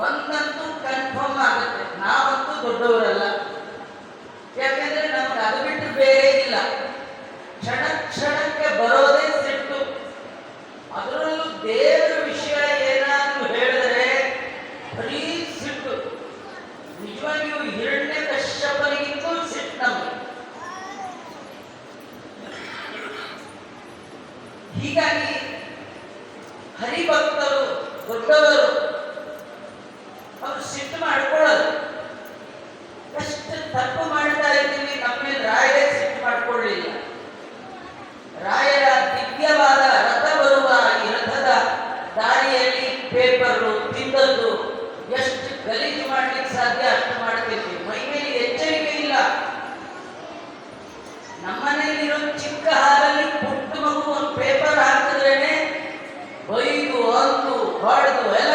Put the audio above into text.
ಒಂದಂತೂ ಕನ್ಫರ್ಮ್ ಆಗುತ್ತೆ, ನಾವಂತೂ ದೊಡ್ಡವರಲ್ಲ. ಯಾಕೆಂದ್ರೆ ನಮ್ಗೆ ಅದು ಬಿಟ್ಟು ಬೇರೆ ಇಲ್ಲ. ಕ್ಷಣ ಕ್ಷಣಕ್ಕೆ ಬರೋದೇ ಸಿಟ್ಟು. ಅದರಲ್ಲೂ ದೇವರ ವಿಷಯ ಏನಾದ್ರು ಹೇಳಿದ್ರೆ ಬರೀ ಸಿಟ್ಟು. ನಿಜವಾಗಿಯೂ ಹಿರಣ್ಯಕಶ್ಯಪನಿಗಿಂತೂ ಸಿಟ್ಟು ನಮಗೆ. ಹೀಗಾಗಿ ಹರಿಭಕ್ತರು ದೊಡ್ಡವರು ಅವರು ಸಿಟ್ಟು ಮಾಡ್ಕೊಳ್ಳೋದು. ಎಷ್ಟು ತಪ್ಪು ಮಾಡ್ತಾ ಇದ್ದೀವಿ, ನಮ್ಮೇಲೆ ರಾಯರೇ ಸಿಟ್ಟು ಮಾಡ್ಕೊಳ್ಳಿಲ್ಲ. ರಾಯರ ದಿವ್ಯವಾದ ರಥ ಬರುವ ಈ ರಥದ ದಾರಿಯಲ್ಲಿ ಪೇಪರು ತಿಂದದ್ದು ಎಷ್ಟು ಗಲೀಜು ಮಾಡ್ಲಿಕ್ಕೆ ಸಾಧ್ಯ ಅಷ್ಟು ಮಾಡ್ತಿರ್ತೀವಿ. ಮೈ ಮೇಲೆ ಎಚ್ಚರಿಕೆ ಇಲ್ಲ. ನಮ್ಮನೇಲಿರೋ ಚಿಕ್ಕ ಹಾಲಲ್ಲಿ ಪುಟ್ಟ ಮಗು ಒಂದು ಪೇಪರ್ ಹಾಕಿದ್ರೇನೆ ಬೈದು ಅಂದು ಹೊಡೆದು ಎಲ್ಲ